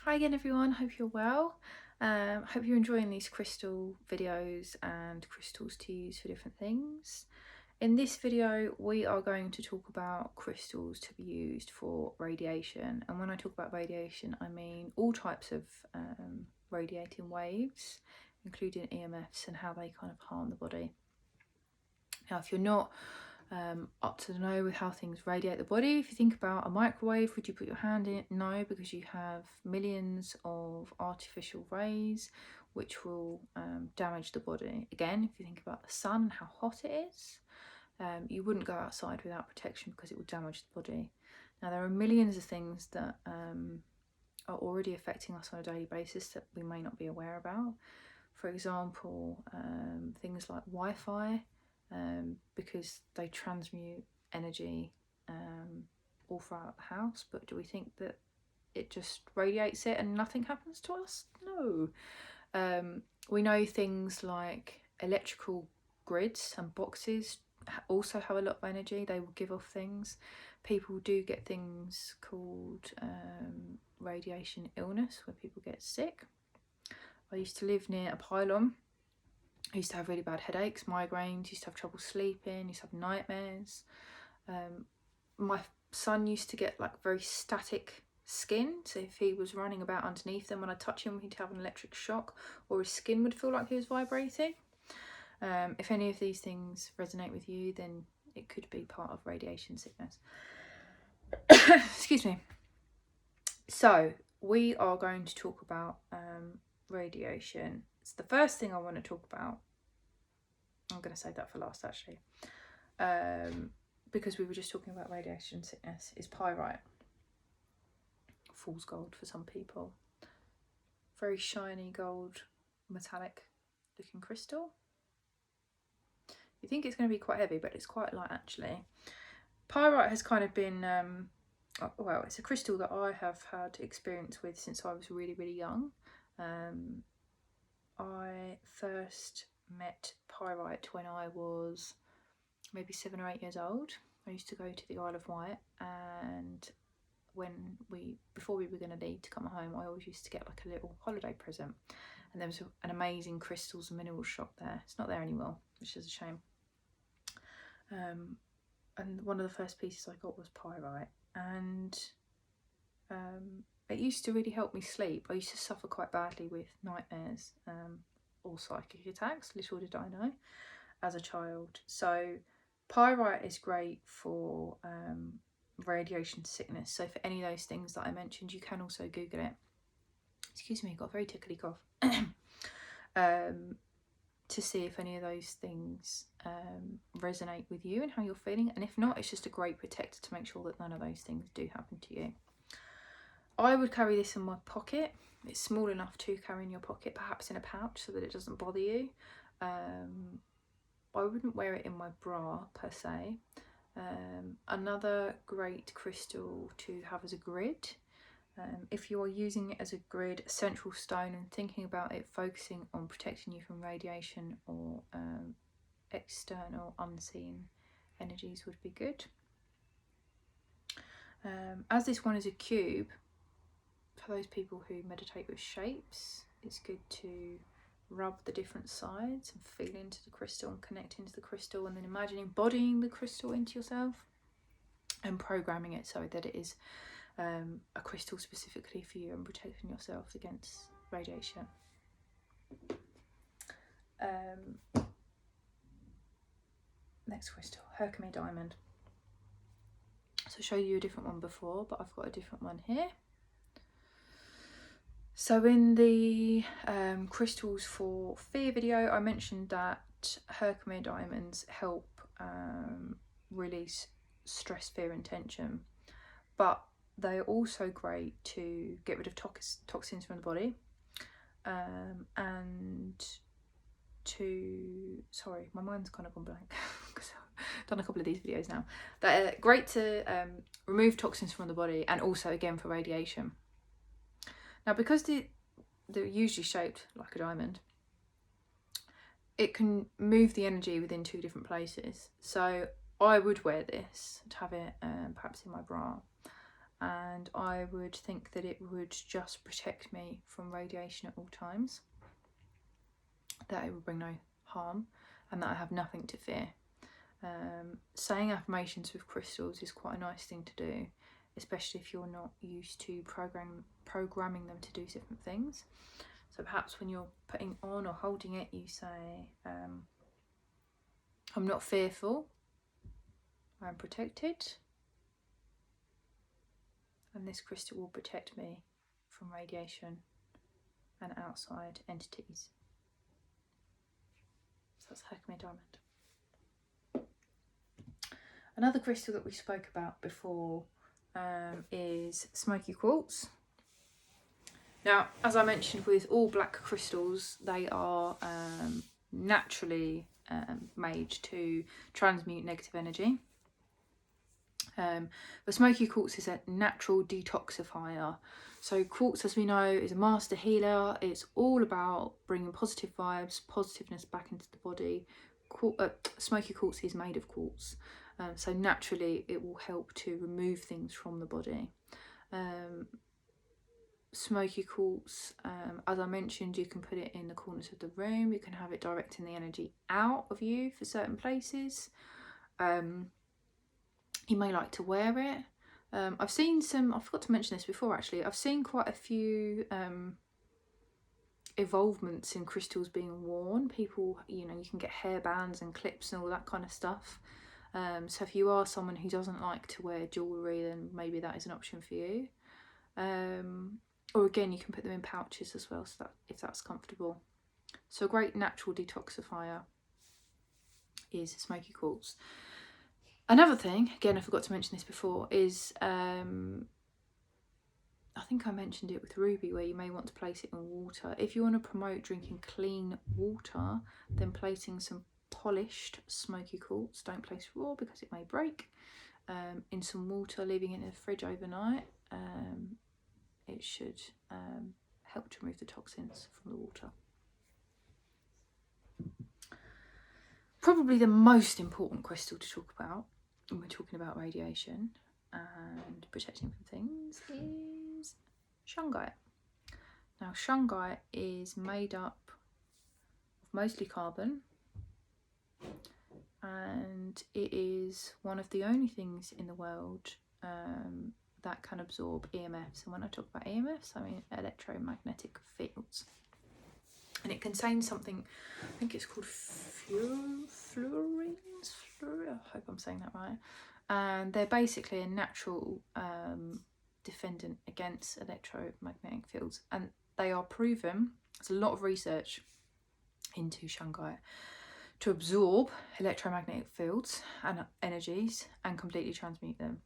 Hi again everyone, hope you're well. Hope you're enjoying these crystal videos and crystals to use for different things. In this video we are going to talk about crystals to be used for radiation, and when I talk about radiation I mean all types of radiating waves, including EMFs, and how they kind of harm the body. Now if you're not up to know with how things radiate the body, if you think about a microwave, would you put your hand in it? No, because you have millions of artificial rays which will damage the body. Again, if you think about the sun and how hot it is, you wouldn't go outside without protection because it will damage the body. Now there are millions of things that are already affecting us on a daily basis that we may not be aware about. For example, things like Wi-Fi, because they transmute energy all throughout the house. But do we think that it just radiates it and nothing happens to us? No. We know things like electrical grids and boxes also have a lot of energy. They will give off things. People do get things called radiation illness, where people get sick. I used to live near a pylon. I used to have really bad headaches, migraines, used to have trouble sleeping, used to have nightmares. My son used to get like very static skin, so if he was running about underneath them, when I touch him he'd have an electric shock, or his skin would feel like he was vibrating. If any of these things resonate with you, then it could be part of radiation sickness. Excuse me. So we are going to talk about radiation. It's the first thing I want to talk about. I'm going to save that for last actually, because we were just talking about radiation sickness. Is pyrite. Fool's gold for some people. Very shiny gold, metallic looking crystal. You think it's going to be quite heavy, but it's quite light actually. Pyrite has kind of been, well, it's a crystal that I have had experience with since I was really young. I first met pyrite when I was maybe 7 or 8 years old. I used to go to the Isle of Wight, and before we were going to leave to come home, I always used to get like a little holiday present, and there was an amazing crystals and minerals shop there. It's not there anymore, which is a shame. And one of the first pieces I got was pyrite, and it used to really help me sleep. I used to suffer quite badly with nightmares or psychic attacks, little did I know, as a child. So pyrite is great for radiation sickness. So for any of those things that I mentioned, you can also Google it. Excuse me, got a very tickly cough. To see if any of those things resonate with you and how you're feeling. And if not, it's just a great protector to make sure that none of those things do happen to you. I would carry this in my pocket. It's small enough to carry in your pocket, perhaps in a pouch, so that it doesn't bother you. I wouldn't wear it in my bra per se. Another great crystal to have as a grid. If you are using it as a grid, a central stone, and thinking about it focusing on protecting you from radiation or external unseen energies would be good. As this one is a cube, for those people who meditate with shapes, it's good to rub the different sides and feel into the crystal and connect into the crystal, and then imagine embodying the crystal into yourself and programming it so that it is a crystal specifically for you and protecting yourself against radiation. Next crystal, Herkimer Diamond. So I showed you a different one before, but I've got a different one here. So in the crystals for fear video, I mentioned that Herkimer diamonds help release stress, fear and tension, but they are also great to get rid of toxins from the body, and to, sorry, my mind's kind of gone blank because I've done a couple of these videos now. They're great to remove toxins from the body, and also again for radiation. Now, because they're usually shaped like a diamond, it can move the energy within 2 different places. So I would wear this to have it perhaps in my bra. and I would think that it would just protect me from radiation at all times, that it would bring no harm, and that I have nothing to fear. Saying affirmations with crystals is quite a nice thing to do, especially if you're not used to programming them to do different things. So perhaps when you're putting on or holding it, you say, I'm not fearful, I'm protected, and this crystal will protect me from radiation and outside entities. So that's Herkimer Diamond. Another crystal that we spoke about before is Smoky Quartz. Now, as I mentioned, with all black crystals, they are naturally made to transmute negative energy. But Smoky Quartz is a natural detoxifier. So quartz, as we know, is a master healer. It's all about bringing positive vibes, positiveness back into the body. Smoky Quartz is made of quartz. So naturally it will help to remove things from the body. Smoky Quartz, as I mentioned, you can put it in the corners of the room. You can have it directing the energy out of you for certain places. You may like to wear it. I've seen some, I forgot to mention this before actually, I've seen quite a few evolvements in crystals being worn. People, you know, you can get hairbands and clips and all that kind of stuff. So if you are someone who doesn't like to wear jewellery, then maybe that is an option for you. Or again, you can put them in pouches as well, so that if that's comfortable. So a great natural detoxifier is Smoky Quartz. Another thing, again, I forgot to mention this before, is I think I mentioned it with ruby, where you may want to place it in water. If you want to promote drinking clean water, then placing some polished Smoky Quartz, don't place raw because it may break, in some water, leaving it in the fridge overnight, it should help to remove the toxins from the water. Probably the most important crystal to talk about when we're talking about radiation and protecting from things is Shungite. Now, Shungite is made up of mostly carbon, and it is one of the only things in the world that can absorb EMFs. And when I talk about EMFs, I mean electromagnetic fields. And it contains something, I think it's called fluorines. I hope I'm saying that right. And they're basically a natural defendant against electromagnetic fields. And they are proven, there's a lot of research into Shungite, to absorb electromagnetic fields and energies and completely transmute them.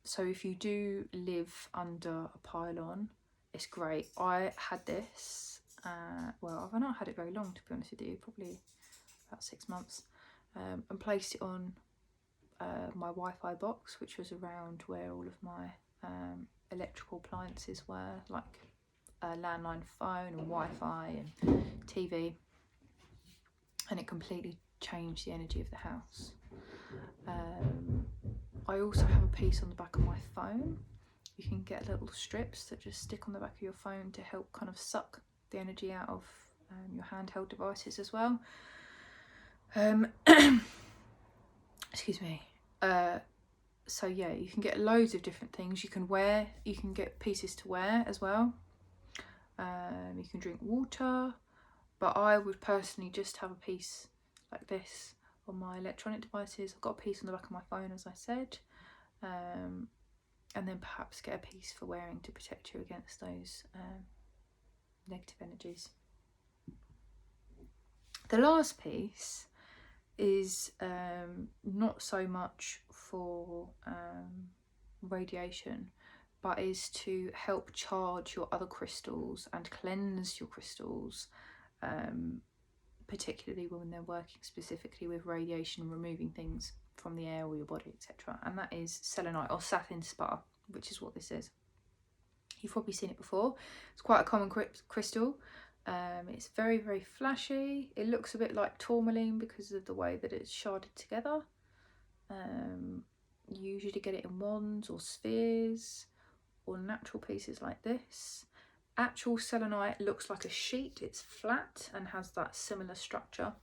So if you do live under a pylon, it's great. I had this, well, I've not had it very long, to be honest with you, probably about 6 months, and placed it on my Wi-Fi box, which was around where all of my electrical appliances were, like a landline phone and Wi-Fi and TV, and it completely changed the energy of the house. I also have a piece on the back of my phone. You can get little strips that just stick on the back of your phone to help kind of suck the energy out of your handheld devices as well. Excuse me. So yeah, you can get loads of different things. You can get pieces to wear as well. You can drink water, but I would personally just have a piece like this on my electronic devices. I've got a piece on the back of my phone, as I said, and then perhaps get a piece for wearing to protect you against those negative energies. The last piece is not so much for radiation, but is to help charge your other crystals and cleanse your crystals, particularly when they're working specifically with radiation, removing things from the air or your body, etc. And that is selenite, or satin spar, which is what this is. You've probably seen it before. It's quite a common crystal. It's very, very flashy. It looks a bit like tourmaline because of the way that it's sharded together. You usually get it in wands or spheres or natural pieces like this. Actual selenite looks like a sheet. It's flat and has that similar structure.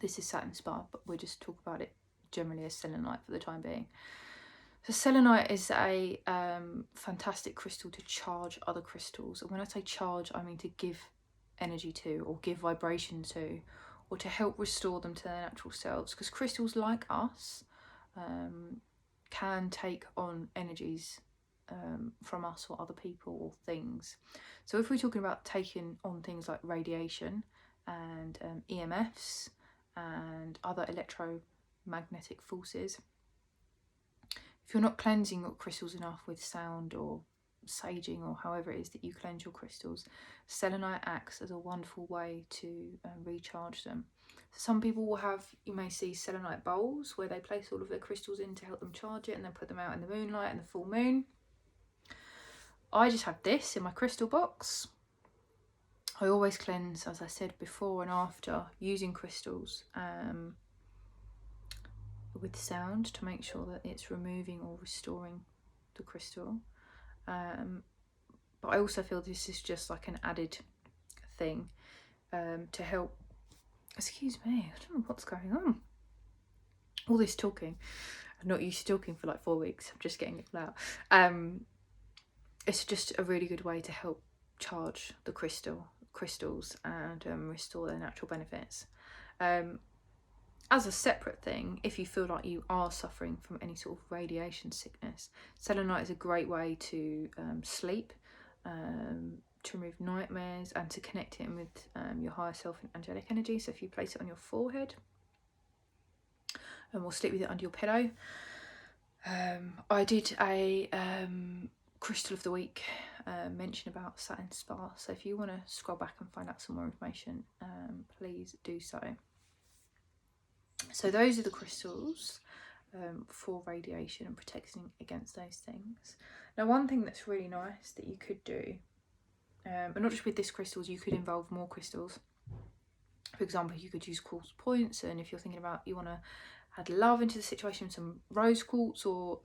This is satin spar, but we'll just talk about it generally as selenite for the time being. So selenite is a fantastic crystal to charge other crystals. And when I say charge, I mean to give energy to, or give vibration to, or to help restore them to their natural selves. Because crystals, like us, can take on energies from us or other people or things. So if we're talking about taking on things like radiation and EMFs and other electromagnetic forces, if you're not cleansing your crystals enough with sound or saging or however it is that you cleanse your crystals, selenite acts as a wonderful way to recharge them. So some people will have, you may see selenite bowls where they place all of their crystals in to help them charge it, and then put them out in the moonlight and the full moon. I just have this in my crystal box. I always cleanse, as I said, before and after using crystals with sound to make sure that it's removing or restoring the crystal. But I also feel this is just like an added thing to help. Excuse me, I don't know what's going on. All this talking. I'm not used to talking for like 4 weeks. I'm just getting it out. It's just a really good way to help charge the crystals and restore their natural benefits. As a separate thing, if you feel like you are suffering from any sort of radiation sickness, selenite is a great way to sleep, to remove nightmares, and to connect it in with your higher self and angelic energy. So if you place it on your forehead, and we'll sleep with it under your pillow. I did a crystal of the week mention about satin spar, so if you want to scroll back and find out some more information, please do so. So those are the crystals for radiation and protecting against those things. Now, one thing that's really nice that you could do, and not just with this crystals, you could involve more crystals. For example, you could use quartz points, and if you're thinking about you want to add love into the situation, some rose quartz or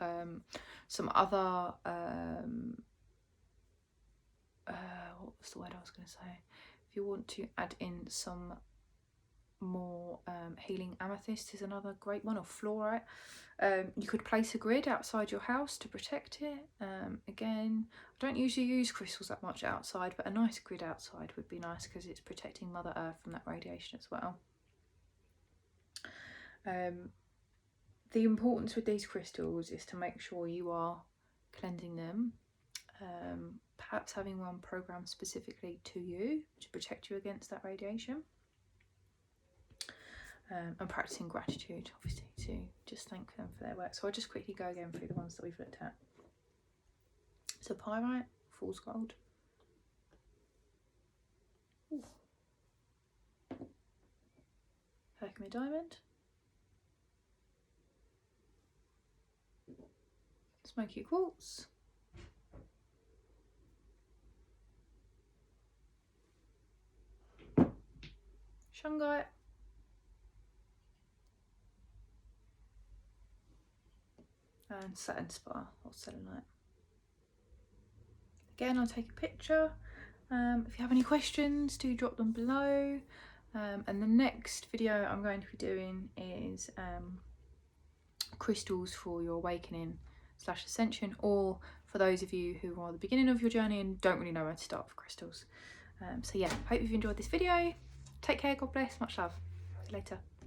some other what was the word I was going to say? If you want to add in some more healing amethyst is another great one, or fluorite. You could place a grid outside your house to protect it. Again, I don't usually use crystals that much outside, but a nice grid outside would be nice because it's protecting Mother Earth from that radiation as well. The importance with these crystals is to make sure you are cleansing them, perhaps having one programmed specifically to you to protect you against that radiation. And practicing gratitude, obviously, to just thank them for their work. So I'll just quickly go again through the ones that we've looked at. So pyrite, fool's gold. Ooh. Herkimer Diamond. Smoky Quartz. Shungite. And satin spar or selenite. Again, I'll take a picture. If you have any questions, do drop them below. And the next video I'm going to be doing is crystals for your awakening / ascension, or for those of you who are at the beginning of your journey and don't really know where to start for crystals. So yeah, hope you've enjoyed this video. Take care, God bless, much love. See you later.